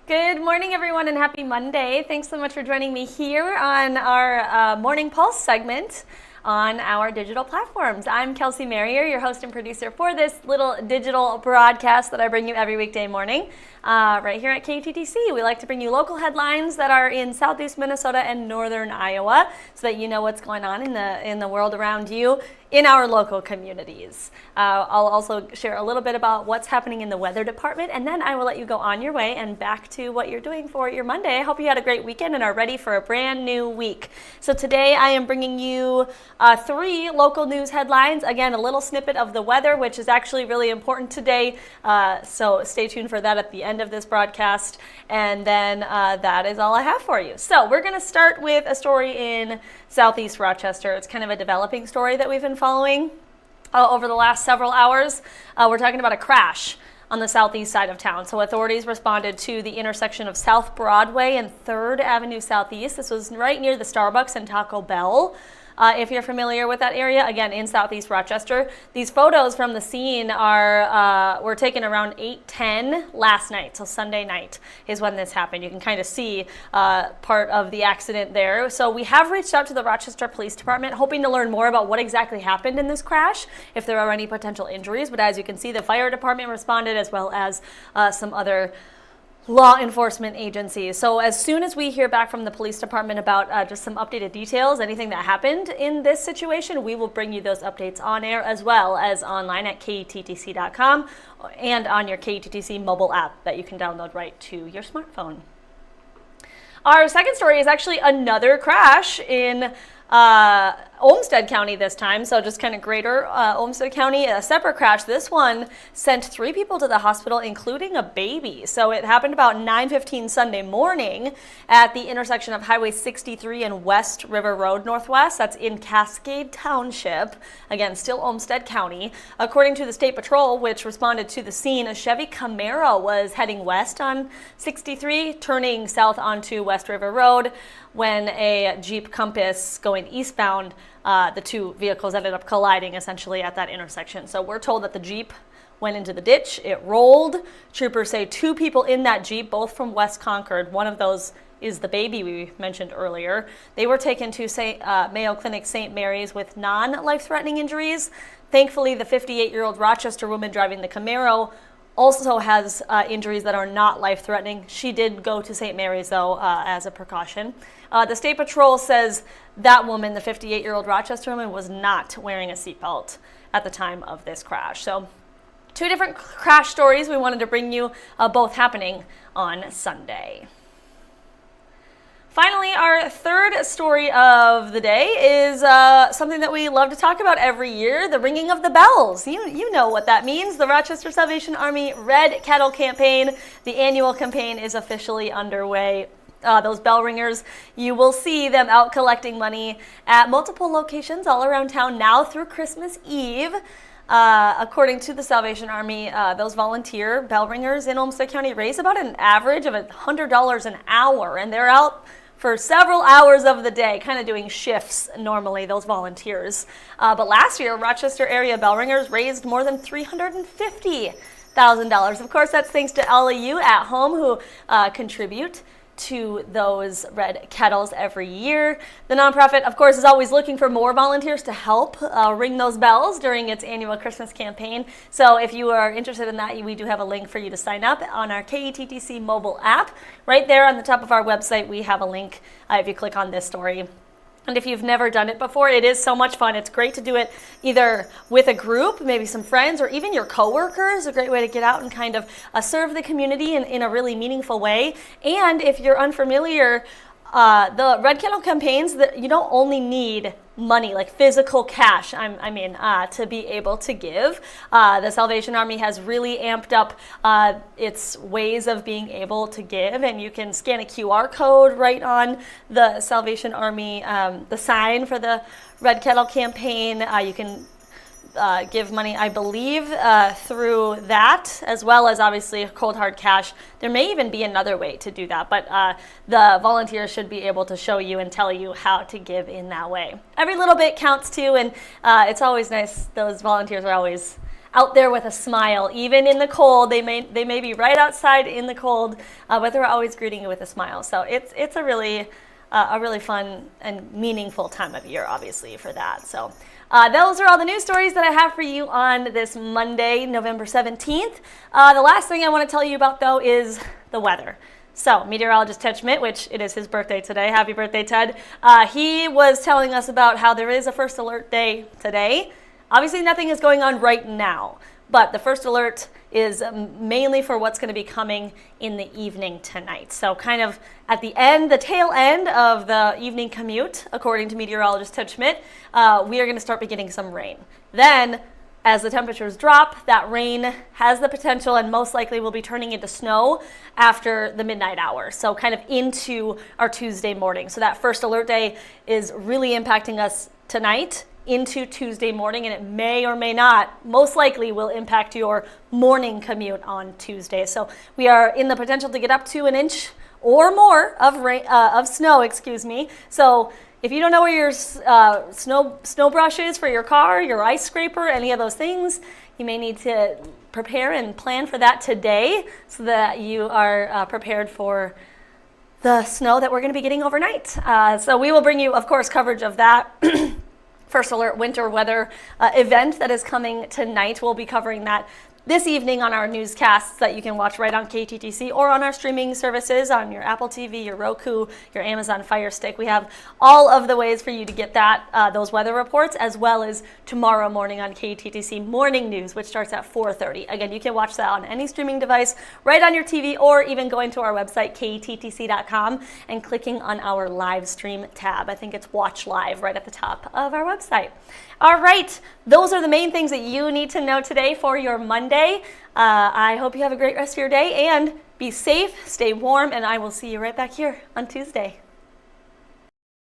Good morning, everyone, and happy Monday. Thanks so much for joining me here on our Morning Pulse segment on our digital platforms. I'm Kelsey Marier, your host and producer for this little digital broadcast that I bring you every weekday morning right here at KTTC. We like to bring you local headlines that are in southeast Minnesota and northern Iowa so that you know what's going on in the world around you in our local communities. I'll also share a little bit about what's happening in the weather department, and then I will let you go on your way and back to what you're doing for your Monday. I hope you had a great weekend and are ready for a brand new week. So today I am bringing you 3 local news headlines. Again, a little snippet of the weather, which is actually really important today. So stay tuned for that at the end of this broadcast. And then that is all I have for you. So we're going to start with a story in southeast Rochester. It's kind of a developing story that we've been following over the last several hours. We're talking about a crash on the southeast side of town. So authorities responded to the intersection of South Broadway and 3rd Avenue Southeast. This was right near the Starbucks and Taco Bell. If you're familiar with that area, again, in southeast Rochester. These photos from the scene were taken around 8:10 last night, so Sunday night is when this happened. You can kind of see part of the accident there. So we have reached out to the Rochester Police Department, hoping to learn more about what exactly happened in this crash, if there are any potential injuries. But as you can see, the fire department responded, as well as some other law enforcement agencies. So as soon as we hear back from the police department about just some updated details, anything that happened in this situation, we will bring you those updates on air as well as online at KTTC.com and on your KTTC mobile app that you can download right to your smartphone. Our second story is actually another crash in Olmsted County this time, so just kind of greater Olmsted County, a separate crash. This one sent 3 people to the hospital, including a baby. So it happened about 9:15 Sunday morning at the intersection of Highway 63 and West River Road Northwest. That's in Cascade Township, again, still Olmsted County. According to the State Patrol, which responded to the scene, a Chevy Camaro was heading west on 63, turning south onto West River Road, when a Jeep Compass going eastbound, the 2 vehicles ended up colliding essentially at that intersection. So we're told that the Jeep went into the ditch, it rolled. Troopers say 2 people in that Jeep, both from West Concord. One of those is the baby we mentioned earlier. They were taken to Mayo Clinic St. Mary's with non-life-threatening injuries. Thankfully, the 58-year-old Rochester woman driving the Camaro also has injuries that are not life-threatening. She did go to St. Mary's, though, as a precaution. The State Patrol says that woman, the 58-year-old Rochester woman, was not wearing a seatbelt at the time of this crash. So 2 different crash stories we wanted to bring you, both happening on Sunday. Finally, our third story of the day is something that we love to talk about every year, the ringing of the bells. You know what that means. The Rochester Salvation Army Red Kettle Campaign. The annual campaign is officially underway. Those bell ringers, you will see them out collecting money at multiple locations all around town now through Christmas Eve. According to the Salvation Army, those volunteer bell ringers in Olmsted County raise about an average of $100 an hour, and they're out for several hours of the day, kind of doing shifts normally, those volunteers. But last year, Rochester area bell ringers raised more than $350,000. Of course, that's thanks to all of you at home who contribute to those red kettles every year. The nonprofit, of course, is always looking for more volunteers to help ring those bells during its annual Christmas campaign. So if you are interested in that, we do have a link for you to sign up on our KTTC mobile app. Right there on the top of our website, we have a link if you click on this story. And if you've never done it before, it is so much fun. It's great to do it either with a group, maybe some friends, or even your coworkers. A great way to get out and kind of serve the community in a really meaningful way. And if you're unfamiliar, the Red Kettle campaigns, that you don't only need money, like physical cash, to be able to give. The Salvation Army has really amped up its ways of being able to give, and you can scan a QR code right on the Salvation Army, the sign for the Red Kettle campaign. You can give money, I believe, through that, as well as obviously cold hard cash. There may even be another way to do that, but the volunteers should be able to show you and tell you how to give in that way. Every little bit counts too, and it's always nice. Those volunteers are always out there with a smile, even in the cold. They may be right outside in the cold, but they're always greeting you with a smile. So it's a really fun and meaningful time of year, obviously, for that. So those are all the news stories that I have for you on this Monday, November 17th. The last thing I want to tell you about, though, is the weather. So meteorologist Ted Schmidt, which it is his birthday today. Happy birthday, Ted. He was telling us about how there is a first alert day today. Obviously, nothing is going on right now, but the first alert is mainly for what's going to be coming in the evening tonight. So kind of at the end, the tail end of the evening commute, according to meteorologist Ted Schmidt, we are going to start beginning some rain. Then, as the temperatures drop, that rain has the potential and most likely will be turning into snow after the midnight hour. So kind of into our Tuesday morning. So that first alert day is really impacting us tonight into Tuesday morning, and it may or may not, most likely will impact your morning commute on Tuesday. So we are in the potential to get up to an inch or more of snow, So if you don't know where your snow brush is for your car, your ice scraper, any of those things, you may need to prepare and plan for that today so that you are prepared for the snow that we're going to be getting overnight. So we will bring you, of course, coverage of that First Alert winter weather event that is coming tonight. We'll be covering that this evening on our newscasts that you can watch right on KTTC or on our streaming services on your Apple TV, your Roku, your Amazon Fire Stick. We have all of the ways for you to get those weather reports, as well as tomorrow morning on KTTC Morning News, which starts at 4:30. Again, you can watch that on any streaming device right on your TV, or even going to our website, kttc.com, and clicking on our live stream tab. I think it's Watch Live right at the top of our website. All right, those are the main things that you need to know today for your Monday. I hope you have a great rest of your day, and be safe, stay warm, and I will see you right back here on Tuesday.